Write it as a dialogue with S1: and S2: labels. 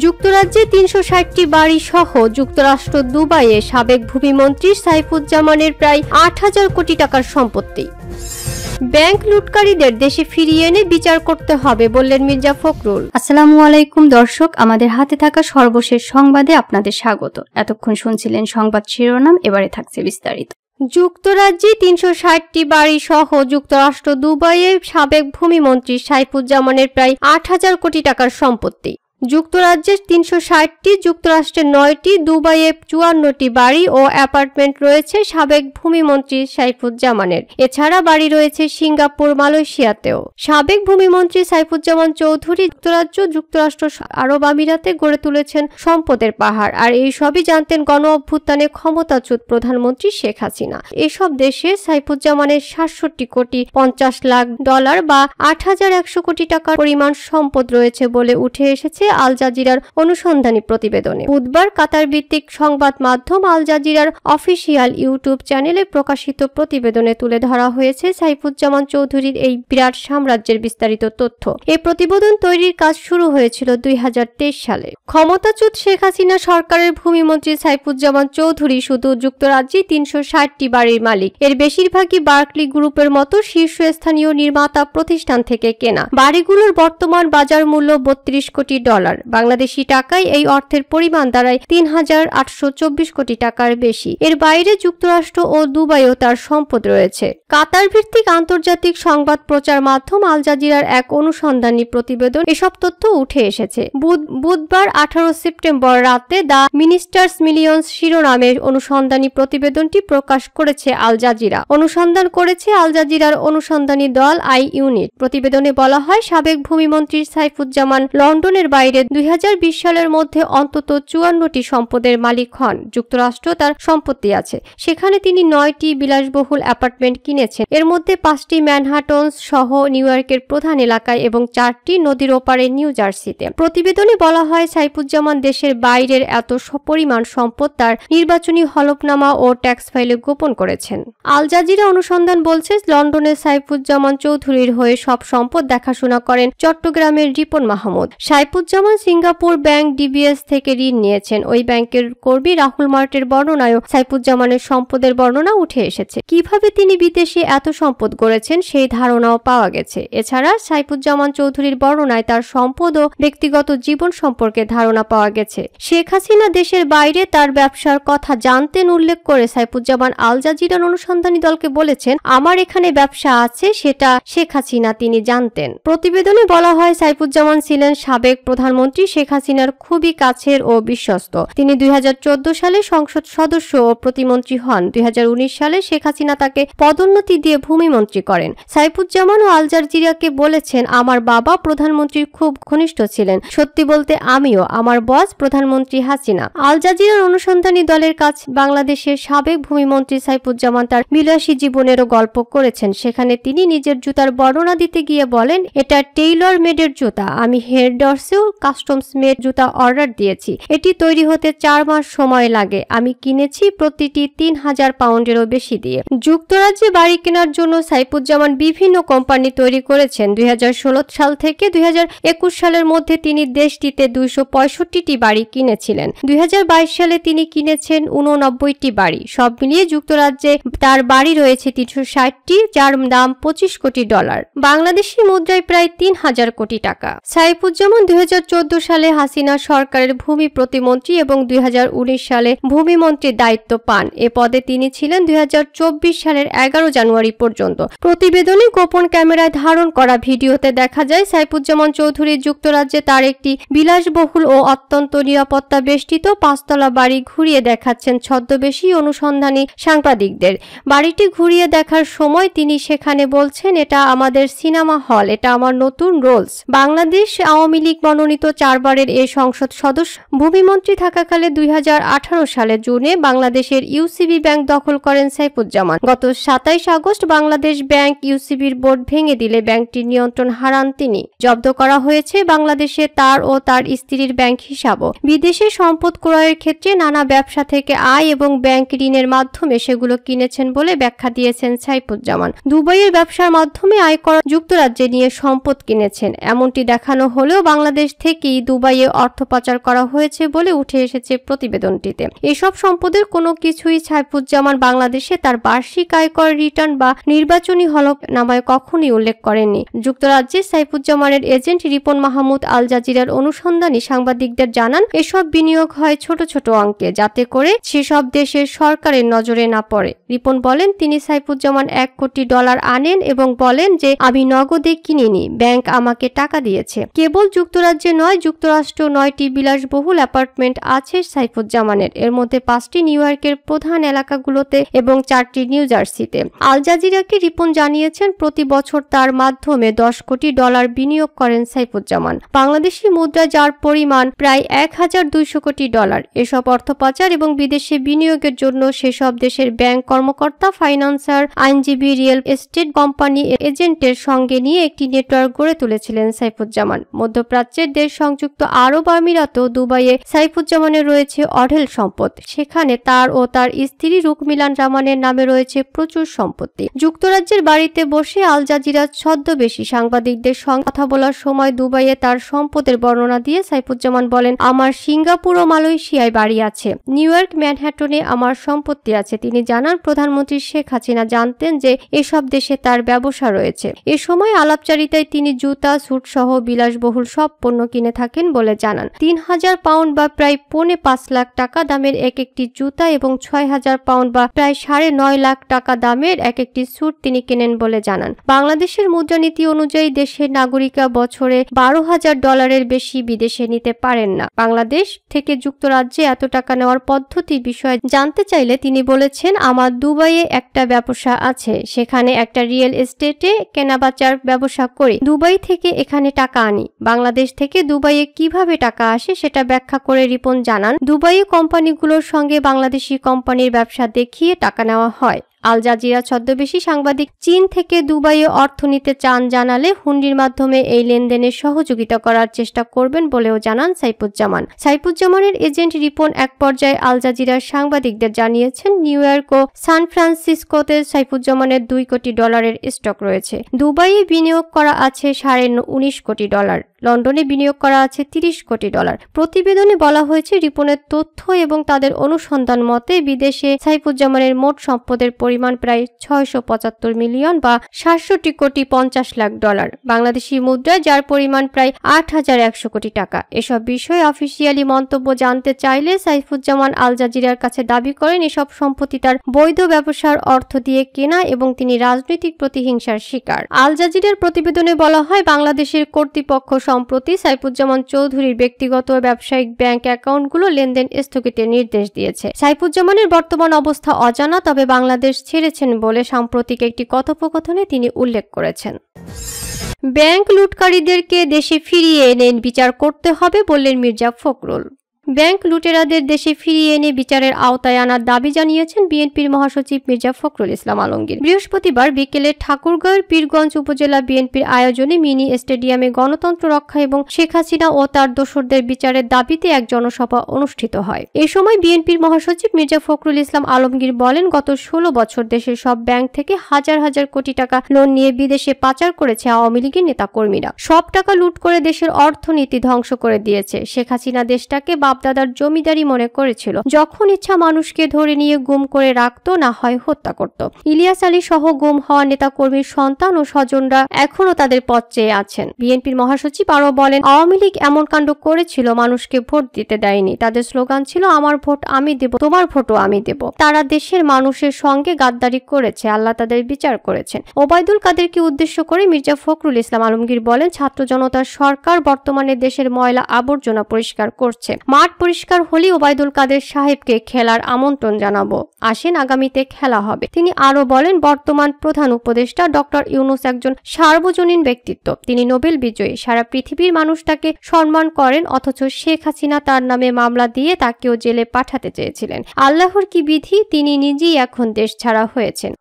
S1: যুক্তরাজ্যে ৩৬০টি বাড়ি সহ যুক্তরাষ্ট্র দুবাইয়ে সাবেক ভূমিমন্ত্রী সাইফুজ্জামানের প্রায় ৮,০০০ কোটি টাকার সম্পত্তি। ব্যাংক লুটকারীদের দেশে ফিরিয়ে এনে বিচার করতে হবে বললেন মির্জা ফখরুল।
S2: আসসালামু আলাইকুম দর্শক, আমাদের হাতে থাকা সর্বশেষ সংবাদে আপনাদের স্বাগত। এতক্ষণ শুনছিলেন সংবাদ শিরোনাম, এবারে থাকছে বিস্তারিত।
S1: যুক্তরাজ্যে ৩৬০টি বাড়ি সহ যুক্তরাষ্ট্র দুবাইয়ে সাবেক ভূমিমন্ত্রী সাইফুজ্জামানের প্রায় ৮,০০০ কোটি টাকার সম্পত্তি। যুক্তরাজ্যের ৩৬০টি, যুক্তরাষ্ট্রের ৯টি, দুবাইয়ে ৫৪টি বাড়ি ও অ্যাপার্টমেন্ট রয়েছে সাবেক ভূমিমন্ত্রী সাইফুজ্জামানের। এছাড়া বাড়ি রয়েছে সিঙ্গাপুর, মালয়েশিয়াতেও। সাবেক ভূমিমন্ত্রী সাইফুজ্জামান চৌধুরী যুক্তরাজ্য, যুক্তরাষ্ট্র, আরব আমিরাতে গড়ে তুলেছেন সম্পদের পাহাড়। আর এই সবই জানতেন গণ অভ্যুত্থানে ক্ষমতাচ্যুত প্রধানমন্ত্রী শেখ হাসিনা। এসব দেশে সাইফুজ্জামানের ৬৭ কোটি ৫০ লাখ ডলার বা ৮,১০০ কোটি টাকার পরিমাণ সম্পদ রয়েছে বলে উঠে এসেছে আল জাজিরার অনুসন্ধানী প্রতিবেদনে। বুধবার কাতার ভিত্তিক সংবাদ মাধ্যম আল জাজিরার অফিসিয়াল ইউটিউব চ্যানেলে প্রকাশিত প্রতিবেদনে তুলে ধরা হয়েছে সাইফুজ্জামান চৌধুরীর এই বিরাট সাম্রাজ্যের বিস্তারিত তথ্য। এই প্রতিবেদন তৈরির কাজ শুরু হয়েছিল ২০২৩ সালে। ক্ষমতাচ্যুত শেখ হাসিনা সরকারের ভূমিমন্ত্রী সাইফুজ্জামান চৌধুরী শুধু যুক্তরাজ্যে ৩৬০টি বাড়ির মালিক। এর বেশিরভাগই বার্কলি গ্রুপের মতো শীর্ষস্থানীয় নির্মাতা প্রতিষ্ঠান থেকে কেনা। বাড়িগুলোর বর্তমান বাজার মূল্য ৩২ কোটি ডলার। বাংলাদেশি টাকায় এই অর্থের পরিমাণ দাঁড়ায় ৩,৮২৪ কোটি টাকার বেশি। এর বাইরে যুক্তরাষ্ট্র ও দুবাইও তার সম্পদ রয়েছে। কাতার ভিত্তিক আন্তর্জাতিক সংবাদ প্রচার মাধ্যম আল জাজিরার এক অনুসন্ধানী প্রতিবেদন এসব তথ্য উঠে এসেছে। বুধবার ১৮ সেপ্টেম্বর রাতে দ্য মিনিস্টার্স মিলিয়ন্স শিরোনামের অনুসন্ধানী প্রতিবেদনটি প্রকাশ করেছে আল জাজিরা। অনুসন্ধান করেছে আল জাজিরার অনুসন্ধানী দল আই ইউনিট। প্রতিবেদনে বলা হয়, সাবেক ভূমিমন্ত্রী সাইফুজ্জামান লন্ডনের বাইরে ২০২০ সালের মধ্যে অন্তত ৫৪টি সম্পদের মালিক হন। যুক্তরাষ্ট্র তার সম্পত্তি আছে, সেখানে তিনি ৯টি বিলাসবহুল অ্যাপার্টমেন্ট কিনেছেন। এর মধ্যে ৫টি ম্যানহাটন সহ নিউ ইয়র্কের প্রধান এলাকায় এবং ৪টি নদীর ওপারে নিউ জার্সিতে। প্রতিবেদনে বলা হয়, সাইফুজ্জামান দেশের বাইরের এত পরিমাণ সম্পদ তার নির্বাচনী হলফনামা ও ট্যাক্স ফাইলে গোপন করেছেন। আল জাজিরা অনুসন্ধান বলছে, লন্ডনের সাইফুজ্জামান চৌধুরীর হয়ে সব সম্পদ দেখাশোনা করেন চট্টগ্রামের Ripon Mahmud. Saifuzzaman Singapore bank DBS থেকে ঋণ নিয়েছেন। ওই ব্যাংকের কর্মী রাহুল মার্টের বর্ণনায়ও সাইফুজ্জামানের সম্পদের বর্ণনা উঠে এসেছে। কিভাবে তিনি বিদেশে এত সম্পদ গড়েছেন সেই ধারণাও পাওয়া গেছে। এছাড়া সাইফুজ্জামান চৌধুরীর বর্ণনায় তার সম্পদ ও ব্যক্তিগত জীবন সম্পর্কে ধারণা পাওয়া গেছে। শেখ হাসিনা দেশের বাইরে তার ব্যবসার কথা জানতেন উল্লেখ করে সাইফুজ্জামান আল জাজিরার অনুসন্ধানী দলকে বলেছেন, আমার এখানে ব্যবসা আছে, সেটা শেখ হাসিনা তিনি জানতেন। প্রতিবেদনে বলা হয়, সাইফুজ্জামান ছিলেন সাবেক প্রধানমন্ত্রী শেখ হাসিনার খুবই কাছের ও বিশ্বস্ত। তিনি ২০১৪ সালে সংসদ সদস্য ও প্রতিমন্ত্রী হন। ২০১৯ সালে শেখ হাসিনা তাকে পদোন্নতি দিয়ে ভূমিমন্ত্রী করেন। সাইফুজ্জামান ও আল জাজিরাকে বলেছেন, আমার বাবা প্রধানমন্ত্রীর খুব ঘনিষ্ঠ ছিলেন। সত্যি বলতে আমিও, আমার বস প্রধানমন্ত্রী হাসিনা। আল জাজিরার অনুসন্ধানী দলের কাছে বাংলাদেশের সাবেক ভূমিমন্ত্রী সাইফুজ্জামান তার বিলাসী জীবনেরও গল্প করেছেন। সেখানে তিনি নিজের জুতার বর্ণনা দিতে গিয়ে বলেন, এটা টেইলর মেডের জুতা। আমি হেয়ারড্রেসেও কাস্টমস মেড জুতা অর্ডার দিয়েছি। এটি তৈরি হতে ৪ মাস সময় লাগে। আমি কিনেছি প্রতিটি ৩,০০০ পাউন্ডেরও বেশি দিয়ে। যুক্তরাজ্যে বাড়ি কেনার জন্য সাইফুজ্জামান বিভিন্ন কোম্পানি তৈরি করেছেন। ২০১৬ সাল থেকে ২০২১ সালের মধ্যে তিনি দেশটিতে ২৬৫টি বাড়ি কিনেছিলেন। ২০২২ সালে তিনি কিনেছেন ৮৯টি বাড়ি। সব মিলিয়ে যুক্তরাজ্যে তার বাড়ি রয়েছে ৩৬০টি, যার দাম ২৫ কোটি ডলার, বাংলাদেশি মুদ্রায় প্রায় ৩,০০০ কোটি টাকা। সাইফুজ্জামান ২০১৪ সালে হাসিনা সরকারের ভূমি প্রতিমন্ত্রী এবং ২০১৯ সালে ভূমিমন্ত্রীর দায়িত্ব পান। এ পদে তিনি ছিলেন ২০২৪ সালের ১১ জানুয়ারি পর্যন্ত। প্রতিবেদনে গোপন ক্যামেরায় ধারণ করা ভিডিওতে দেখা যায়, সাইফুজ্জামান চৌধুরী যুক্তরাজ্যে তার একটি বিলাসবহুল ও অত্যন্ত নিরাপত্তা বেষ্টিত ৫তলা বাড়ি ঘুরিয়ে দেখাচ্ছেন ছদ্মবেশী অনুসন্ধানী সাংবাদিকদের। বাড়িটি ঘুরিয়ে দেখার সময় তিনি সেখানে বলছেন, এটা আমাদের সিনেমা হল, এটা আমার নতুন রোলস। বাংলাদেশ আওয়ামী লীগ মনোনীত ৪ বারের এই সংসদ সদস্য ভূমিমন্ত্রী থাকাকালে ২০১৮ সালের জুনে বাংলাদেশের ইউসিবি ব্যাংক দখল করেন সাইফুজ্জামান। গত ২৭ আগস্ট বাংলাদেশ ব্যাংক ইউসিবির বোর্ড ভেঙে দিলে ব্যাংকটির নিয়ন্ত্রণ হারান তিনি। জব্দ করা হয়েছে বাংলাদেশে তার ও তার স্ত্রীর ব্যাংক হিসাবও। বিদেশে সম্পদ ক্রয়ের ক্ষেত্রে নানা ব্যবসা থেকে আয় এবং ব্যাংক ঋণের মাধ্যমে সেগুলো কিনেছেন বলে ব্যাখ্যা দিয়েছেন সাইফুজ্জামান। দুবাইয়ের ব্যবসার মাধ্যমে আয় করা যুক্তরাজ্যে নিয়ে সম্পদ কিনেছেন এমনটি দেখানো হলেও বাংলাদেশ থেকেই দুবাইয়ে অর্থ পাচার করা হয়েছে বলে উঠে এসেছে প্রতিবেদনটিতে। এসব সম্পদের কোনো কিছুই সাইফুজ্জামান বাংলাদেশে তার বার্ষিক আয়কর রিটার্ন বা নির্বাচনী হলফনামায় কখনোই উল্লেখ করেননি। যুক্তরাজ্যে সাইফুজ্জামানের এজেন্ট রিপন মাহমুদ আল জাজিরার অনুসন্ধানী সাংবাদিকদের জানান, এসব বিনিয়োগ হয় ছোট ছোট অঙ্কে, যাতে করে সেসব দেশের সরকারের নজরে না পড়ে। রিপন বলেন, তিনি সাইফুজ্জামান $1 কোটি আনেন এবং বলেন যে আমি নগদে কিনিনি, ব্যাংক আমাকে টাকা দিয়েছে। কেবল যুক্তরাজ্যে নয়, যুক্তরাষ্ট্র 9টি বিলাসবহুল অ্যাপার্টমেন্ট আছে সাইফুজ্জামানের। এর মধ্যে 5টি নিউ ইয়র্কের প্রধান এলাকাগুলোতে এবং 4টি নিউ জার্সিতে। আল জাজিরাকে রিপন জানিয়েছেন, প্রতি বছর তার মাধ্যমে $10 কোটি বিনিয়োগ করেন সাইফুজ্জামান, বাংলাদেশি মুদ্রা যার পরিমাণ প্রায় $1200 কোটি। এসব অর্থ পাচার এবং বিদেশে বিনিয়োগের জন্য সেসব দেশের ব্যাংক কর্মকর্তা, ফাইন্যান্সার, আইনজীবী, রিয়েল এস্টেট কোম্পানি এজেন্টের সঙ্গে নিয়ে একটি নেটওয়ার্ক গড়ে তুলেছিলেন সাইফুজ্জামান। মধ্যপ্রাচ্যের দেশ সংযুক্ত আরব আমিরাত ও দুবাইয়ে সাইফুজ্জামানের রয়েছে অঢেল সম্পদ। সেখানে তার ও তার স্ত্রী রুকমিলান রামানের নামে রয়েছে প্রচুর সম্পত্তি। যুক্তরাজ্যের বাড়িতে বসে আল জাজিরা ছদ্মবেশী সাংবাদিকদের সঙ্গে কথা বলার সময় দুবাইয়ে তার সম্পদের বর্ণনা দিয়ে সাইফুজ্জামান বলেন, আমার সিঙ্গাপুর ও মালয়েশিয়ায় বাড়ি আছে, নিউ ইয়র্ক ম্যানহাটনে আমার সম্পত্তি আছে। তিনি জানান, প্রধানমন্ত্রী শেখ হাসিনা জানতেন যে এসব দেশে তার ব্যবসা রয়েছে। এ সময় আলাপচারিতায় তিনি জুতা, স্যুট সহ বিলাসবহুল সব পণ্য কিনে থাকেন বলে জানান। 3000 পাউন্ড বা প্রায় $5.5 লাখ দামের এক একটি জুতা এবং 6000 পাউন্ড বা প্রায় $9.5 লাখ দামের এক একটি স্যুট তিনি কেনেন বলে জানান। বাংলাদেশের মুদ্রানীতি অনুযায়ী দেশের নাগরিকরা বছরে $12,000 বেশি বিদেশে নিতে পারেন না। বাংলাদেশ থেকে যুক্তরাজ্যে এত টাকা নেওয়ার পদ্ধতি বিষয়ে জানতে চাইলে তিনি বলেছেন, আমার দুবাইয়ে একটা ব্যবসা আছে, সেখানে একটা রিয়েল এস্টেটে কেনাবেচার ব্যবসা করি, দুবাই থেকে এখানে টাকা আনি। বাংলাদেশ থেকে দুবাইয়ে কিভাবে টাকা আসে সেটা ব্যাখ্যা করে রিপন জানান, দুবাইয়ে কোম্পানিগুলোর সঙ্গে বাংলাদেশি কোম্পানির ব্যবসা দেখিয়ে টাকা নেওয়া হয়। আল জাজিরা ছদ্মবেশী সাংবাদিক চীন থেকে দুবাইয়ে অর্থ নিতে চান জানালে হুন্ডির মাধ্যমে এই লেনদেনে সহযোগিতা করার চেষ্টা করবেন বলেও জানান সাইফুজ্জামান। সাইফুজ্জামানের এজেন্ট রিপন এক পর্যায়ে আল জাজিরার সাংবাদিকদের জানিয়েছেন, নিউ ইয়র্ক ও সান ফ্রান্সিসকোতে সাইফুজ্জামানের $2 কোটি স্টক রয়েছে। দুবাইয়ে বিনিয়োগ করা আছে $19 কোটি, লন্ডনে বিনিয়োগ করা আছে $30 কোটি। প্রতিবেদনে বলা হয়েছে, রিপনের তথ্য এবং তাদের অনুসন্ধান মতে বিদেশে সাইফুজ্জামানের মোট সম্পদের পরিমাণ প্রায় $675 মিলিয়ন বা $67 কোটি 50 লাখ, বাংলাদেশি মুদ্রায় যার পরিমাণ প্রায় $8100 কোটি। এসব বিষয়ে অফিসিয়ালি মন্তব্য জানতে চাইলে সাইফুজ্জামান আল জাজিরার কাছে দাবি করেন, এসব সম্পত্তি তার বৈধ ব্যবসার অর্থ দিয়ে কেনা এবং তিনি রাজনৈতিক প্রতিহিংসার শিকার। আল জাজিরার প্রতিবেদনে বলা হয়, বাংলাদেশের কর্তৃপক্ষ সম্প্রতি সাইফুজ্জামান চৌধুরীর ব্যক্তিগত ব্যবসায়িক ব্যাংক অ্যাকাউন্টগুলো লেনদেন স্থগিতের নির্দেশ দিয়েছে। সাইফুজ্জামানের বর্তমান অবস্থা অজানা, তবে বাংলাদেশ ছেড়েছেন বলে সাম্প্রতিক একটি কথোপকথনে তিনি উল্লেখ করেছেন। ব্যাংক লুটকারীদেরকে দেশে ফিরিয়ে এনে বিচার করতে হবে বললেন মির্জা ফখরুল। ব্যাংক লুটেরাদের দেশে ফিরিয়ে এনে বিচারের আওতায় আনার দাবি জানিয়েছেন বিএনপির মহাসচিব মির্জা ফখরুল ইসলাম আলমগীর। বৃহস্পতিবার বিকেলে ঠাকুরগাঁওয়ের পীরগঞ্জ উপজেলা বিএনপির আয়োজনে মিনি স্টেডিয়ামে গণতন্ত্র রক্ষা এবং শেখ হাসিনা ও তার দোসরদের বিচারের দাবিতে এক জনসভা অনুষ্ঠিত হয়। এ সময় বিএনপির মহাসচিব মির্জা ফখরুল ইসলাম আলমগীর বলেন, গত 16 বছর দেশের সব ব্যাংক থেকে হাজার হাজার কোটি টাকা লোন নিয়ে বিদেশে পাচার করেছে আওয়ামী লীগের নেতাকর্মীরা। সব টাকা লুট করে দেশের অর্থনীতি ধ্বংস করে দিয়েছে। শেখ হাসিনা দেশটাকে বাপদাদার জমিদারি মনে করেছিল, যখন ইচ্ছা মানুষকে ধরে নিয়ে গুম করে রাখতো, না হয় হত্যা করত। ইলিয়াস আলী সহ গুম হওয়া নেতাকর্মীর সন্তান ও স্বজনরা এখনো তাদের পথ চেয়ে আছেন। বিএনপির মহাসচিব আরো বলেন, আওয়ামী লীগ এমন কাণ্ড করেছিল, মানুষকে ভোট দিতে দেয়নি। তাদের স্লোগান ছিল, আমার ভোট আমি দেব, তোমার ভোটও আমি দেব। তারা দেশের মানুষের সঙ্গে গাদ্দারি করেছে, আল্লাহ তাদের বিচার করেছেন। ওবায়দুল কাদেরকে উদ্দেশ্য করে মির্জা ফখরুল ইসলাম আলমগীর বলেন, ছাত্র জনতার সরকার বর্তমানে দেশের ময়লা আবর্জনা পরিষ্কার করছে। মাঠ পরিষ্কার হলে ওবায়দুল কাদের সাহেবকে খেলার আমন্ত্রণ জানাবো, আসেন আগামীতে খেলা হবে। তিনি আরো বলেন, বর্তমান প্রধান উপদেষ্টা ডক্টর ইউনূস একজন সার্বজনীন ব্যক্তিত্ব, তিনি নোবেল বিজয়ী, সারা পৃথিবীর মানুষ তাকে সম্মান করেন, অথচ শেখ হাসিনা তার নামে মামলা দিয়ে তাকেও জেলে পাঠাতে চেয়েছিলেন। আল্লাহর কি বিধি, তিনি নিজেই এখন দেশ ছাড়া হয়েছেন।